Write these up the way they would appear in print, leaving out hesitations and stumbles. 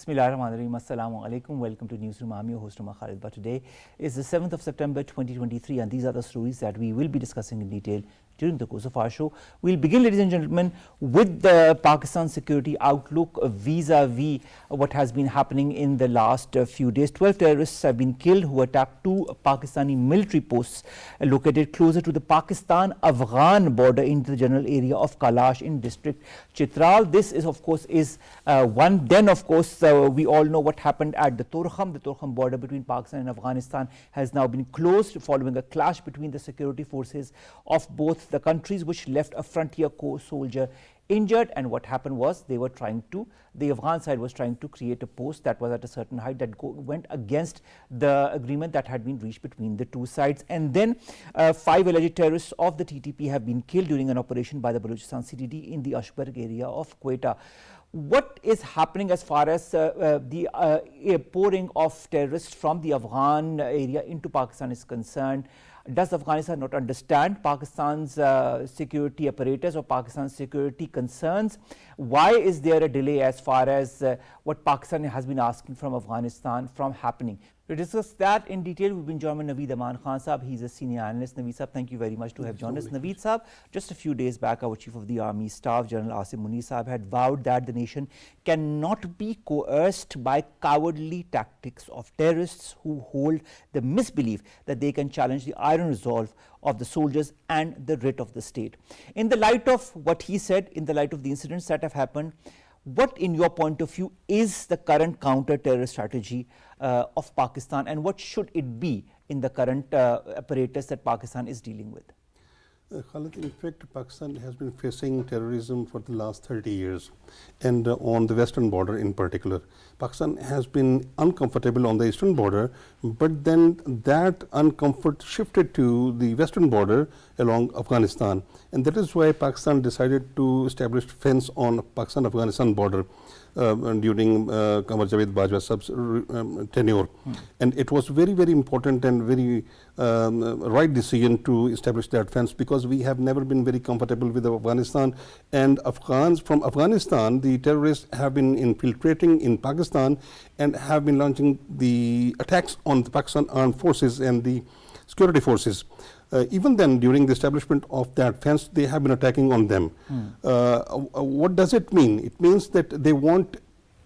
Bismillahirrahmanirrahim. Assalamu alaikum. Welcome to Newsroom. I'm your host, Umar Khalid. But today is the 7th of September 2023, and these are the stories that we will be discussing in detail during the course of our show. We'll begin, ladies and gentlemen, with the Pakistan security outlook vis-a-vis what has been happening in the last few days. 12 terrorists have been killed who attacked two Pakistani military posts located closer to the Pakistan-Afghan border in the general area of Kalash in district Chitral. This is, of course, one. Then, of course, we all know what happened at the Torkham. The Torkham border between Pakistan and Afghanistan has now been closed following a clash between the security forces of both the countries, which left a frontier corps soldier injured. And what happened was the Afghan side was trying to create a post that was at a certain height that went against the agreement that had been reached between the two sides. And then 5 alleged terrorists of the TTP have been killed during an operation by the Balochistan CTD in the Ashburg area of Quetta. What is happening as far as the pouring of terrorists from the Afghan area into Pakistan is concerned? Does Afghanistan not understand Pakistan's security apparatus or Pakistan's security concerns? Why is there a delay as far as what Pakistan has been asking from Afghanistan from happening? To discuss that in detail, we've been joined by Naveed Imran Khan Saab. He's a senior analyst. Naveed Saab, thank you very much to have joined us. Naveed Saab, just a few days back, our Chief of the Army Staff, General Asim Munir Saab, had vowed that the nation cannot be coerced by cowardly tactics of terrorists who hold the misbelief that they can challenge the iron resolve of the soldiers and the writ of the state. In the light of what he said, in the light of the incidents that have happened, what, in your point of view, is the current counter-terrorist strategy of Pakistan, and what should it be in the current apparatus that Pakistan is dealing with? Khalid, in fact, Pakistan has been facing terrorism for the last 30 years, and on the western border in particular. Pakistan has been uncomfortable on the eastern border, but then that uncomfort shifted to the western border along Afghanistan, and that is why Pakistan decided to establish fence on Pakistan-Afghanistan border during Qamar Javed Bajwa Sab's tenure. And it was very, very important and very right decision to establish that fence, because we have never been very comfortable with Afghanistan, and from Afghanistan the terrorists have been infiltrating in Pakistan and have been launching the attacks on the Pakistan armed forces and the security forces. Even then, during the establishment of that fence, they have been attacking on them. What does it mean? It means that they want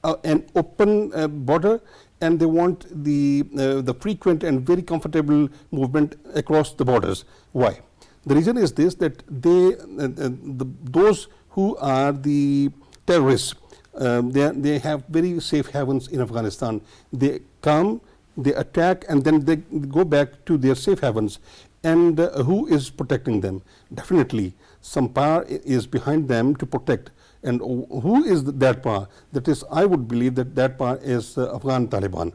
an open border, and they want the frequent and very comfortable movement across the borders. Why? The reason is this, that those who are the terrorists, they have very safe havens in Afghanistan. They come, they attack, and then they go back to their safe havens. And who is protecting them? Definitely some power is behind them to protect. And who is that power? That is, I would believe that power is Afghan Taliban,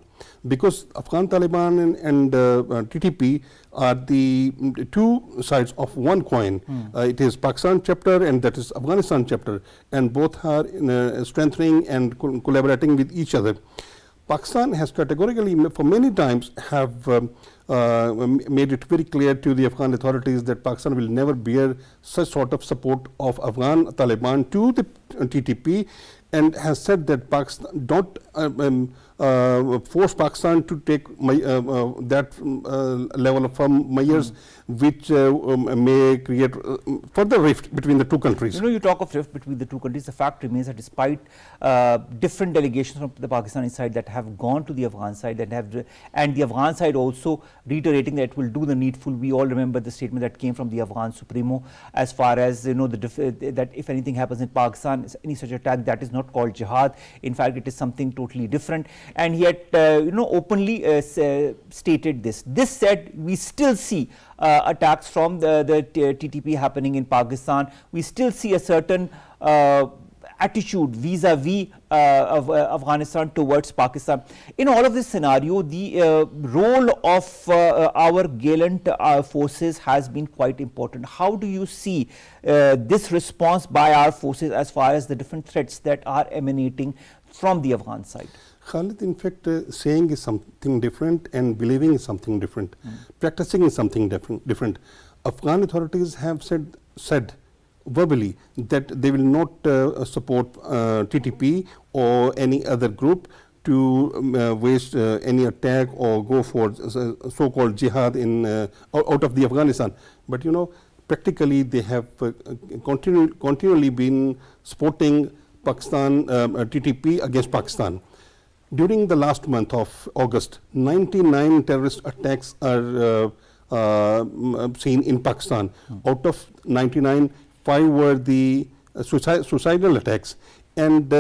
because Afghan Taliban and TTP are the two sides of one coin. It is Pakistan chapter and that is Afghanistan chapter, and both are strengthening and collaborating with each other. Pakistan has categorically, for many times, have made it very clear to the Afghan authorities that Pakistan will never bear such sort of support of Afghan Taliban to the TTP, and has said that Pakistan don't force Pakistan to take that level of firm measures which may create further rift between the two countries. You know, you talk of rift between the two countries. The fact remains that despite different delegations from the Pakistani side that have gone to the Afghan side and the Afghan side also reiterating that it will do the needful. We all remember the statement that came from the Afghan Supremo as far as, you know, that if anything happens in Pakistan, any such attack, that is not called jihad. In fact, it is something totally different. And yet, openly stated this. This said, we still see attacks from the TTP happening in Pakistan. We still see a certain attitude vis-a-vis of Afghanistan towards Pakistan. In all of this scenario, the role of our gallant forces has been quite important. How do you see this response by our forces as far as the different threats that are emanating from the Afghan side? Khalid, in fact, saying is something different and believing is something different. Practicing is something different. Afghan authorities have said verbally that they will not support TTP or any other group to waste any attack or go for so-called jihad in out of the Afghanistan. But you know, practically they have continually been supporting Pakistan, TTP against Pakistan. During the last month of August, 99 terrorist attacks are seen in Pakistan. Out of 99, 5 were the suicidal attacks, and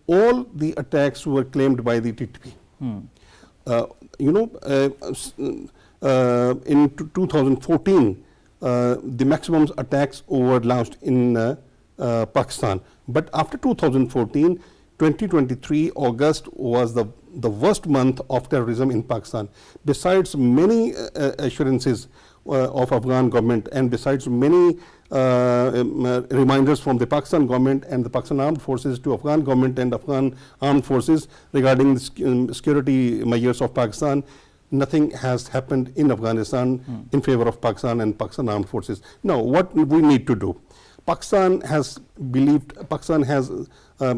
all the attacks were claimed by the TTP. You know, in 2014, the maximum attacks were launched in Pakistan. But after 2014, 2023 August was the worst month of terrorism in Pakistan. Besides many assurances of Afghan government, and besides many reminders from the Pakistan government and the Pakistan armed forces to Afghan government and Afghan armed forces regarding the security measures of Pakistan, nothing has happened in Afghanistan in favor of Pakistan and Pakistan armed forces. Now, what we need to do? Pakistan has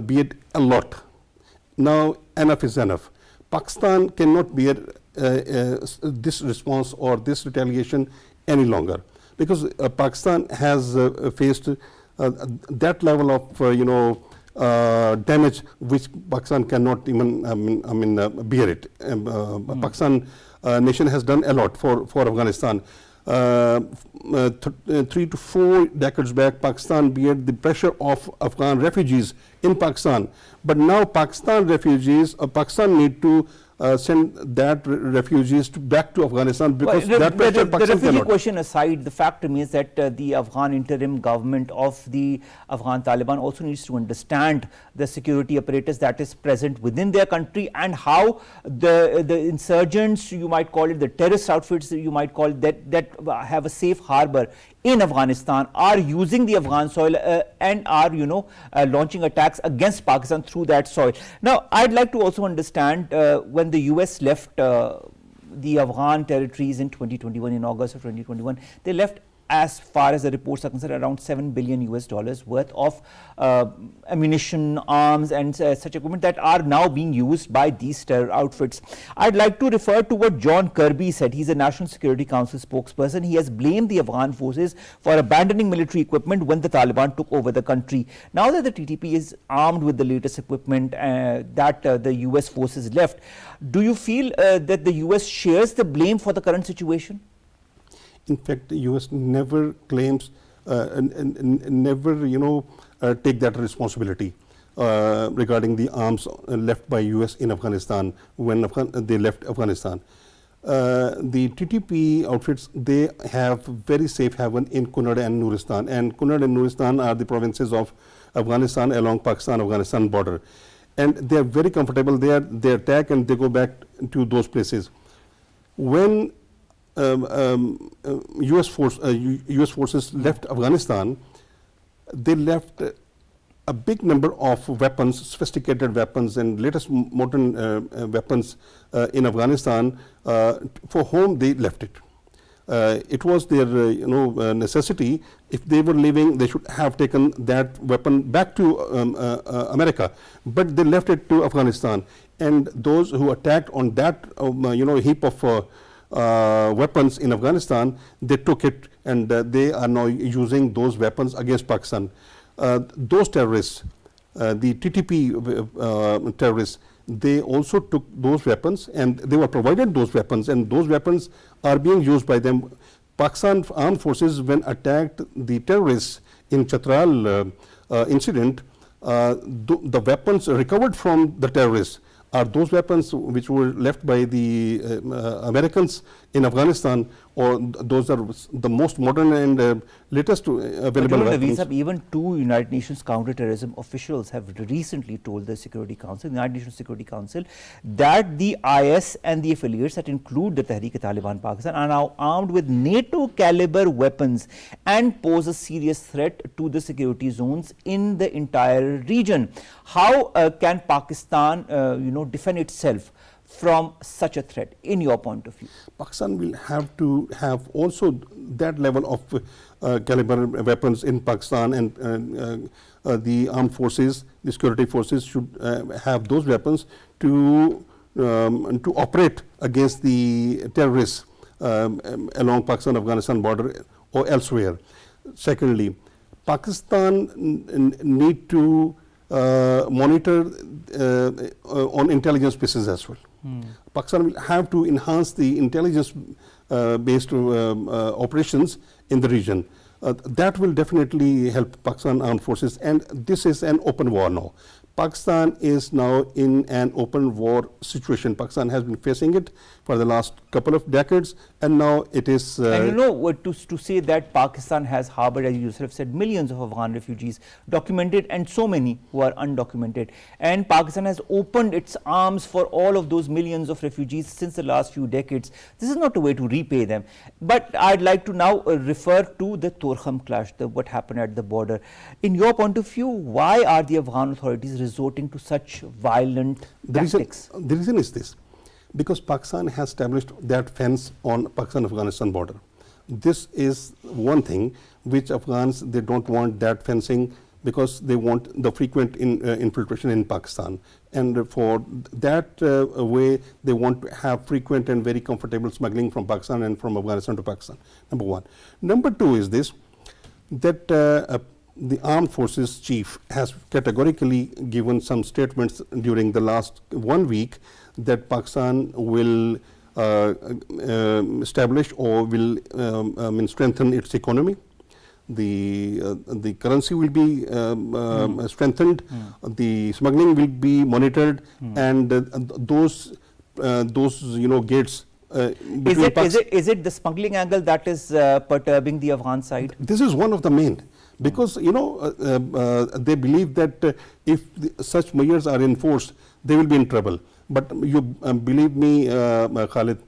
beared a lot. Now enough is enough. Pakistan cannot bear this response or this retaliation any longer, because Pakistan has faced that level of damage which Pakistan cannot even bear it. Pakistan nation has done a lot for Afghanistan. 3 to 4 decades back, Pakistan beard the pressure of Afghan refugees in Pakistan. But now Pakistan need to send that refugees back to Afghanistan, because that pressure the Pakistan refugee cannot. question aside, the fact remains that the Afghan interim government of the Afghan Taliban also needs to understand the security apparatus that is present within their country, and how the insurgents, you might call it, the terrorist outfits you might call it, that have a safe harbor in Afghanistan, are using the Afghan soil and are launching attacks against Pakistan through that soil. Now, I'd like to also understand, when the US left the Afghan territories in 2021, in August of 2021, they left, as far as the reports are concerned, around $7 billion worth of ammunition, arms and such equipment that are now being used by these terror outfits. I'd like to refer to what John Kirby said. He's a National Security Council spokesperson. He has blamed the Afghan forces for abandoning military equipment when the Taliban took over the country. Now that the TTP is armed with the latest equipment that the US forces left, do you feel that the US shares the blame for the current situation? In fact, the US never claims, never take that responsibility regarding the arms left by US in Afghanistan when they left Afghanistan. The TTP outfits, they have very safe haven in Kunard and Nuristan, and Kunard and Nuristan are the provinces of Afghanistan along Pakistan-Afghanistan border, and they are very comfortable there. They attack and they go back to those places. When US forces left Afghanistan, they left a big number of weapons, sophisticated weapons and latest modern weapons in Afghanistan. For whom they left it. It was their necessity. If they were leaving, they should have taken that weapon back to America, but they left it to Afghanistan. And those who attacked on that heap of weapons in Afghanistan, they took it, and they are now using those weapons against Pakistan. Those terrorists, the TTP terrorists, they also took those weapons, and they were provided those weapons, and those weapons are being used by them. Pakistan armed forces, when attacked the terrorists in Chitral incident, the weapons recovered from the terrorists are those weapons which were left by the Americans in Afghanistan, or those are the most modern and latest available weapons. Even 2 United Nations counter-terrorism officials have recently told the Security Council, the United Nations Security Council, that the IS and the affiliates that include the Tehreek-e-Taliban Pakistan are now armed with NATO-caliber weapons and pose a serious threat to the security zones in the entire region. How can Pakistan, defend itself from such a threat, in your point of view? Pakistan will have to have also that level of caliber weapons in Pakistan, and the armed forces, the security forces should have those weapons to operate against the terrorists along Pakistan-Afghanistan border or elsewhere. Secondly, Pakistan need to monitor on intelligence basis as well. Pakistan will have to enhance the intelligence based operations in the region. That will definitely help Pakistan armed forces, and this is an open war now. Pakistan is now in an open war situation. Pakistan has been facing it for the last couple of decades, and now it is... and you know, to say that Pakistan has harbored, as you yourself said, millions of Afghan refugees, documented, and so many who are undocumented. And Pakistan has opened its arms for all of those millions of refugees since the last few decades. This is not a way to repay them. But I'd like to now refer to the Torkham clash, what happened at the border. In your point of view, why are the Afghan authorities resorting to such violent tactics? The reason is this: because Pakistan has established that fence on Pakistan-Afghanistan border. This is one thing which Afghans, they don't want that fencing, because they want the frequent infiltration in Pakistan, and for that way they want to have frequent and very comfortable smuggling from Pakistan and from Afghanistan to Pakistan, number one. Number two is this, that the armed forces chief has categorically given some statements during the last 1 week that Pakistan will establish or will strengthen its economy. The currency will be strengthened, the smuggling will be monitored, and those gates. Is it the smuggling angle that is perturbing the Afghan side? This is one of the main, because they believe that if such measures are enforced, they will be in trouble. But you believe me, Khalid,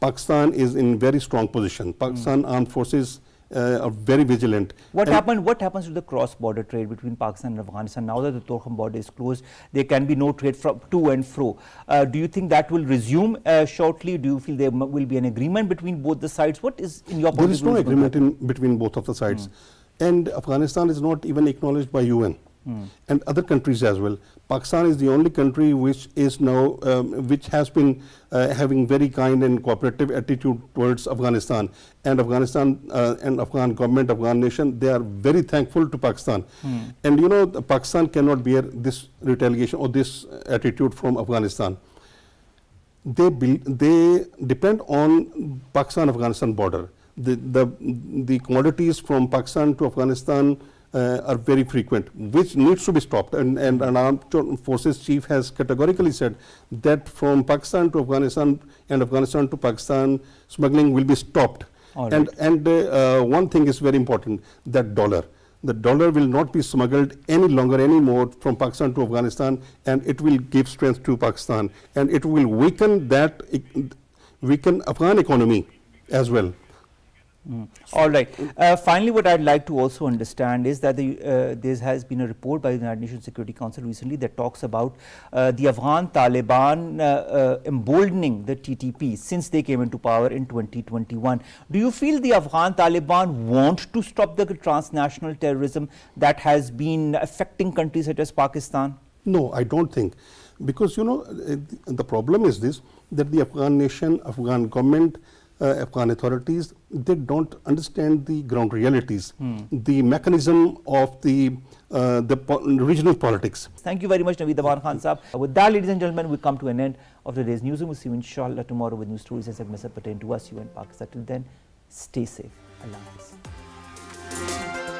Pakistan is in very strong position. Pakistan armed forces are very vigilant. What happens to the cross-border trade between Pakistan and Afghanistan now that the Torkham border is closed? There can be no trade from to and fro. Do you think that will resume shortly? Do you feel there will be an agreement between both the sides? What is in your point of view? There is no agreement between both of the sides, and Afghanistan is not even acknowledged by UN. And other countries as well. Pakistan is the only country which is now, which has been having very kind and cooperative attitude towards Afghanistan. And Afghanistan and Afghan government, Afghan nation, they are very thankful to Pakistan. And Pakistan cannot bear this retaliation or this attitude from Afghanistan. They depend on Pakistan-Afghanistan border. The commodities from Pakistan to Afghanistan are very frequent, which needs to be stopped, and armed forces chief has categorically said that from Pakistan to Afghanistan and Afghanistan to Pakistan, smuggling will be stopped. Right. And one thing is very important, that the dollar will not be smuggled any longer anymore from Pakistan to Afghanistan, and it will give strength to Pakistan, and it will weaken Afghan economy as well. All right. Finally, what I'd like to also understand is that there has been a report by the United Nations Security Council recently that talks about the Afghan Taliban emboldening the TTP since they came into power in 2021. Do you feel the Afghan Taliban want to stop the transnational terrorism that has been affecting countries such as Pakistan? No, I don't think. Because, the problem is this, that the Afghan nation, Afghan government, Afghan authorities, they don't understand the ground realities, the mechanism of the regional politics. Thank you very much, Naveed Imran Khan Saab. With that, ladies and gentlemen, we come to an end of today's newsroom. We'll see you inshallah tomorrow with new stories as segments that pertain to us, you and Pakistan. Till then, stay safe. Allah Hafiz.